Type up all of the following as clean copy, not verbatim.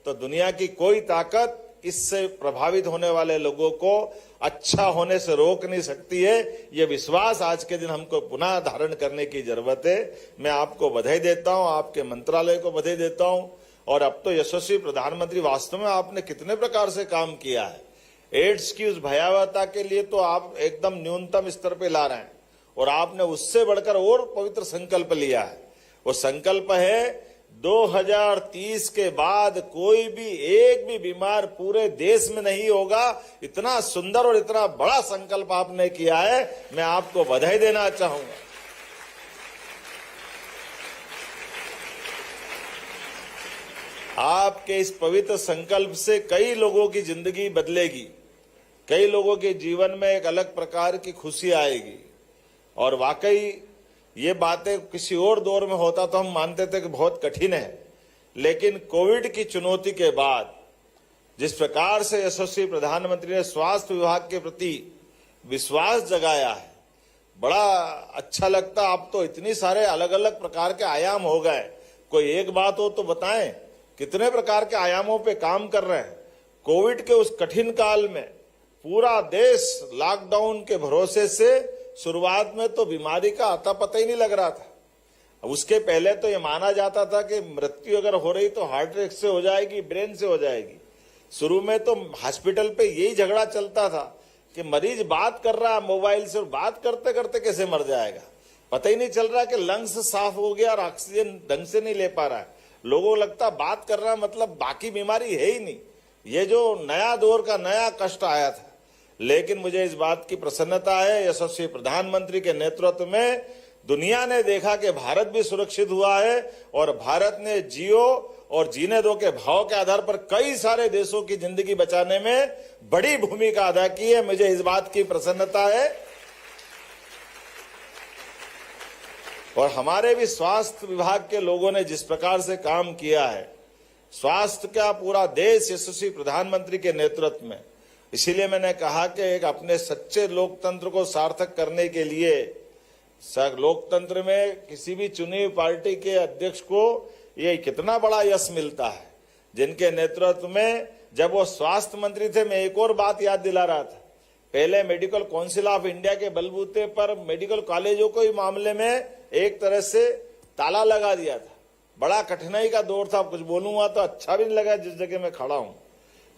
तो दुनिया की कोई ताकत इससे प्रभावित होने वाले लोगों को अच्छा होने से रोक नहीं सकती है। ये विश्वास आज के दिन हमको पुनः धारण करने की जरूरत है। मैं आपको बधाई देता हूं, आपके मंत्रालय को बधाई देता हूं। और अब तो यशस्वी प्रधानमंत्री, वास्तव में आपने कितने प्रकार से काम किया है। एड्स की उस भयावहता के लिए तो आप एकदम न्यूनतम स्तर पे ला रहे हैं, और आपने उससे बढ़कर और पवित्र संकल्प लिया है। वो संकल्प है 2030 के बाद कोई भी एक भी बीमार पूरे देश में नहीं होगा। इतना सुंदर और इतना बड़ा संकल्प आपने किया है, मैं आपको बधाई देना चाहूंगा। आपके इस पवित्र संकल्प से कई लोगों की जिंदगी बदलेगी, कई लोगों के जीवन में एक अलग प्रकार की खुशी आएगी। और वाकई ये बातें किसी और दौर में होता तो हम मानते थे कि बहुत कठिन है, लेकिन कोविड की चुनौती के बाद जिस प्रकार से यशस्वी प्रधानमंत्री ने स्वास्थ्य विभाग के प्रति विश्वास जगाया है, बड़ा अच्छा लगता। अब तो इतनी सारे अलग अलग प्रकार के आयाम हो गए, कोई एक बात हो तो बताएं, कितने प्रकार के आयामों पे काम कर रहे हैं। कोविड के उस कठिन काल में पूरा देश लॉकडाउन के भरोसे से, शुरुआत में तो बीमारी का अता पता ही नहीं लग रहा था। उसके पहले तो ये माना जाता था कि मृत्यु अगर हो रही तो हार्ट अटैक से हो जाएगी, ब्रेन से हो जाएगी। शुरू में तो हॉस्पिटल पे यही झगड़ा चलता था कि मरीज बात कर रहा है मोबाइल से, और बात करते करते कैसे मर जाएगा, पता ही नहीं चल रहा कि लंग्स साफ हो गया और ऑक्सीजन ढंग से नहीं ले पा रहा है। लोगों को लगता बात कर रहा मतलब बाकी बीमारी है ही नहीं। ये जो नया दौर का नया कष्ट आया था, लेकिन मुझे इस बात की प्रसन्नता है, यशस्वी प्रधानमंत्री के नेतृत्व में दुनिया ने देखा कि भारत भी सुरक्षित हुआ है, और भारत ने जियो और जीने दो के भाव के आधार पर कई सारे देशों की जिंदगी बचाने में बड़ी भूमिका अदा की है। मुझे इस बात की प्रसन्नता है। और हमारे भी स्वास्थ्य विभाग के लोगों ने जिस प्रकार से काम किया है, स्वास्थ्य का पूरा देश यशस्वी प्रधानमंत्री के नेतृत्व में, इसीलिए मैंने कहा कि एक अपने सच्चे लोकतंत्र को सार्थक करने के लिए, लोकतंत्र में किसी भी चुनी हुई पार्टी के अध्यक्ष को ये कितना बड़ा यश मिलता है, जिनके नेतृत्व में जब वो स्वास्थ्य मंत्री थे। मैं एक और बात याद दिला रहा था, पहले मेडिकल काउंसिल ऑफ इंडिया के बलबूते पर मेडिकल कॉलेजों को ही मामले में एक तरह से ताला लगा दिया था। बड़ा कठिनाई का दौर था, कुछ बोलूंगा तो अच्छा भी नहीं लगा जिस जगह मैं खड़ा हूं।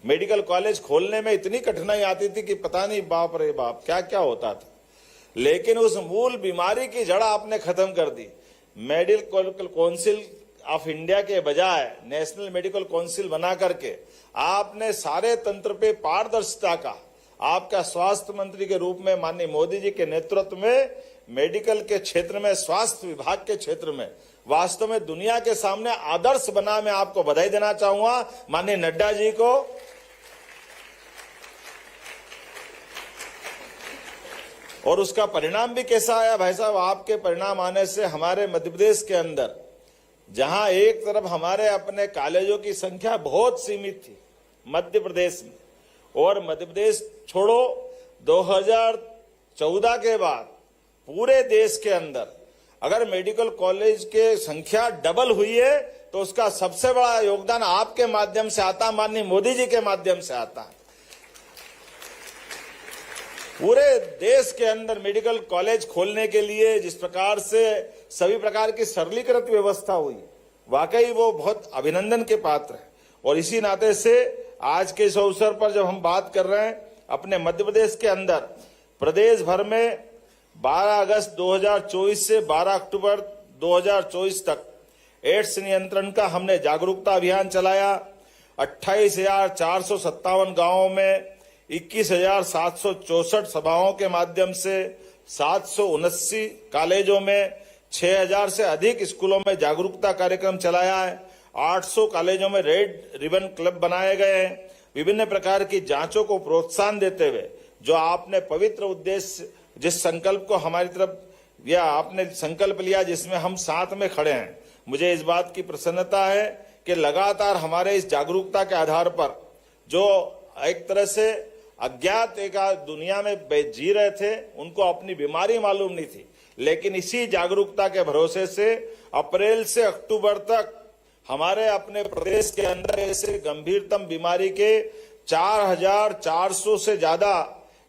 मेडिकल कॉलेज खोलने में इतनी कठिनाई आती थी कि पता नहीं बाप रे बाप क्या क्या होता था, लेकिन उस मूल बीमारी की जड़ आपने खत्म कर दी। मेडिकल काउंसिल ऑफ इंडिया के बजाय नेशनल मेडिकल काउंसिल बना करके आपने सारे तंत्र पे पारदर्शिता का, आपका स्वास्थ्य मंत्री के रूप में माननीय मोदी जी के नेतृत्व में मेडिकल के क्षेत्र में, स्वास्थ्य विभाग के क्षेत्र में वास्तव में दुनिया के सामने आदर्श बना। मैं आपको बधाई देना चाहूंगा माननीय नड्डा जी को। और उसका परिणाम भी कैसा आया भाई साहब, आपके परिणाम आने से हमारे मध्य प्रदेश के अंदर, जहां एक तरफ हमारे अपने कॉलेजों की संख्या बहुत सीमित थी मध्य प्रदेश में, और मध्य प्रदेश छोड़ो 2014 के बाद पूरे देश के अंदर अगर मेडिकल कॉलेज के संख्या डबल हुई है तो उसका सबसे बड़ा योगदान आपके माध्यम से आता, माननीय मोदी जी के माध्यम से आता है। पूरे देश के अंदर मेडिकल कॉलेज खोलने के लिए जिस प्रकार से सभी प्रकार की सरलीकृत व्यवस्था हुई, वाकई वो बहुत अभिनंदन के पात्र है। और इसी नाते से आज के इस अवसर पर जब हम बात कर रहे हैं, अपने मध्य प्रदेश के अंदर प्रदेश भर में 12 अगस्त 2024 से 12 अक्टूबर 2024 तक एड्स नियंत्रण का हमने जागरूकता अभियान चलाया। 28,457 गांवों में 21,764 सभाओं के माध्यम से 779 कॉलेजों में 6,000 से अधिक स्कूलों में जागरूकता कार्यक्रम चलाया है। 800 कॉलेजों में रेड रिबन क्लब बनाए गए हैं। विभिन्न प्रकार की जांचों को प्रोत्साहन देते हुए जो आपने पवित्र उद्देश्य, जिस संकल्प को हमारी तरफ या आपने संकल्प लिया जिसमें हम साथ में खड़े हैं, मुझे इस बात की प्रसन्नता है कि लगातार हमारे इस जागरूकता के आधार पर जो एक तरह से अज्ञात एक दुनिया में जी रहे थे, उनको अपनी बीमारी मालूम नहीं थी, लेकिन इसी जागरूकता के भरोसे से अप्रैल से अक्टूबर तक हमारे अपने प्रदेश के अंदर ऐसे गंभीरतम बीमारी के 4,400 से ज्यादा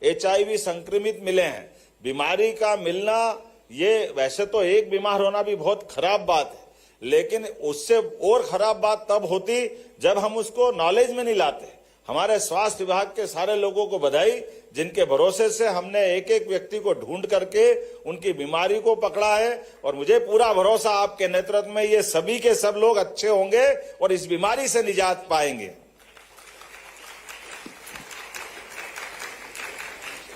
HIV संक्रमित मिले हैं। बीमारी का मिलना, ये वैसे तो एक बीमार होना भी बहुत खराब बात है, लेकिन उससे और खराब बात तब होती जब हम उसको नॉलेज में नहीं लाते। हमारे स्वास्थ्य विभाग के सारे लोगों को बधाई, जिनके भरोसे से हमने एक एक व्यक्ति को ढूंढ करके उनकी बीमारी को पकड़ा है। और मुझे पूरा भरोसा आपके नेतृत्व में ये सभी के सब लोग अच्छे होंगे और इस बीमारी से निजात पाएंगे।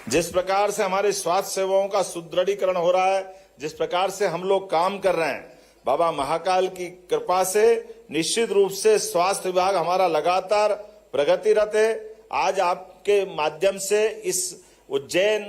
जिस प्रकार से हमारी स्वास्थ्य सेवाओं का सुदृढ़ीकरण हो रहा है, जिस प्रकार से हम लोग काम कर रहे हैं, बाबा महाकाल की कृपा से निश्चित रूप से स्वास्थ्य विभाग हमारा लगातार प्रगतिरत है। आज आपके माध्यम से इस उज्जैन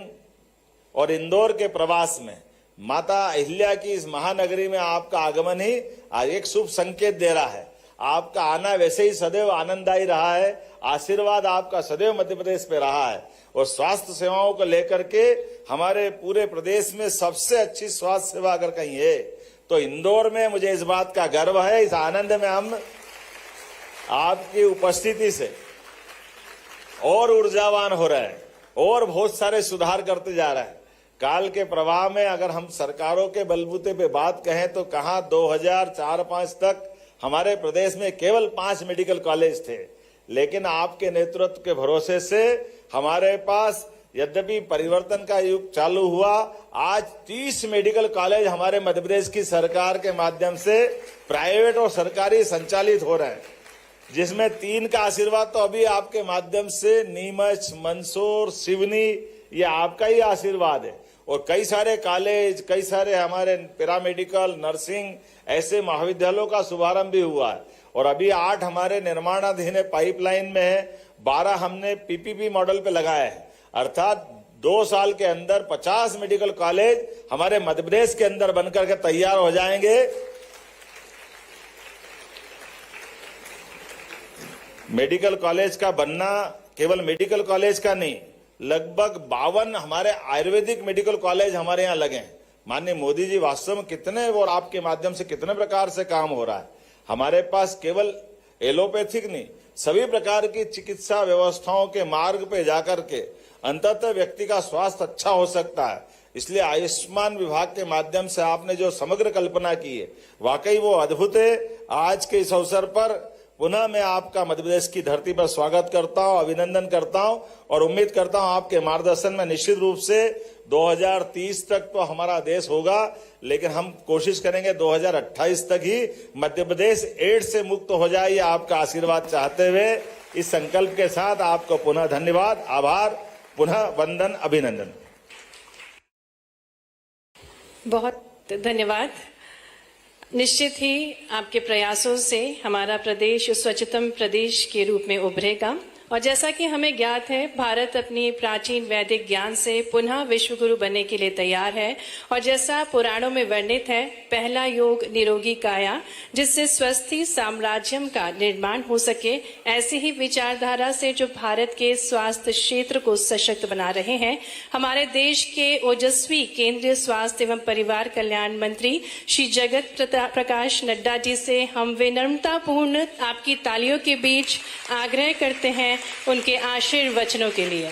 और इंदौर के प्रवास में माता अहिल्या की इस महानगरी में आपका आगमन ही आज एक शुभ संकेत दे रहा है। आपका आना वैसे ही सदैव आनंददायी रहा है, आशीर्वाद आपका सदैव मध्य प्रदेश पे रहा है। और स्वास्थ्य सेवाओं को लेकर के हमारे पूरे प्रदेश में सबसे अच्छी स्वास्थ्य सेवा अगर कहीं है तो इंदौर में मुझे इस बात का गर्व है। इस आनंद में हम आपकी उपस्थिति से और ऊर्जावान हो रहे हैं और बहुत सारे सुधार करते जा रहे हैं। काल के प्रवाह में अगर हम सरकारों के बलबूते पे बात कहें तो कहां 2004-05 तक हमारे प्रदेश में केवल 5 मेडिकल कॉलेज थे, लेकिन आपके नेतृत्व के भरोसे से हमारे पास यद्यपि परिवर्तन का युग चालू हुआ, आज 30 मेडिकल कॉलेज हमारे मध्य प्रदेश की सरकार के माध्यम से प्राइवेट और सरकारी संचालित हो रहे हैं, जिसमें 3 का आशीर्वाद तो अभी आपके माध्यम से नीमच, मंदसौर, सिवनी, ये आपका ही आशीर्वाद है। और कई सारे कॉलेज, कई सारे हमारे पैरामेडिकल, नर्सिंग ऐसे महाविद्यालयों का शुभारंभ भी हुआ है। और अभी 8 हमारे निर्माणाधीन पाइपलाइन में है, 12 हमने PPP मॉडल पे लगाए हैं। अर्थात 2 साल के अंदर 50 मेडिकल कॉलेज हमारे मध्य प्रदेश के अंदर बनकर के तैयार हो जाएंगे। मेडिकल कॉलेज का बनना केवल मेडिकल कॉलेज का नहीं, लगभग 52 हमारे आयुर्वेदिक मेडिकल कॉलेज हमारे यहाँ लगे हैं। माननीय मोदी जी वास्तव में कितने और आपके माध्यम से कितने प्रकार से काम हो रहा है। हमारे पास केवल एलोपैथिक नहीं, सभी प्रकार की चिकित्सा व्यवस्थाओं के मार्ग पे जाकर के अंततः व्यक्ति का स्वास्थ्य अच्छा हो सकता है। इसलिए आयुष्मान विभाग के माध्यम से आपने जो समग्र कल्पना की है, वाकई वो अद्भुत है। आज के इस अवसर पर पुनः मैं आपका मध्य प्रदेश की धरती पर स्वागत करता हूं, अभिनंदन करता हूं और उम्मीद करता हूं आपके मार्गदर्शन में निश्चित रूप से 2030 तक तो हमारा देश होगा, लेकिन हम कोशिश करेंगे 2028 तक ही मध्य प्रदेश एड्स से मुक्त हो जाए। ये आपका आशीर्वाद चाहते हुए इस संकल्प के साथ आपको पुनः धन्यवाद, आभार, पुनः वंदन, अभिनंदन। बहुत धन्यवाद। निश्चित ही आपके प्रयासों से हमारा प्रदेश स्वच्छतम प्रदेश के रूप में उभरेगा। और जैसा कि हमें ज्ञात है, भारत अपनी प्राचीन वैदिक ज्ञान से पुनः विश्वगुरु बनने के लिए तैयार है। और जैसा पुराणों में वर्णित है, पहला योग निरोगी काया, जिससे स्वस्थी साम्राज्यम का निर्माण हो सके, ऐसी ही विचारधारा से जो भारत के स्वास्थ्य क्षेत्र को सशक्त बना रहे हैं, हमारे देश के ओजस्वी केंद्रीय स्वास्थ्य एवं परिवार कल्याण मंत्री श्री जगत प्रकाश नड्डा जी से हम विनम्रतापूर्ण आपकी तालियों के बीच आग्रह करते हैं उनके आशीर्वचनों के लिए।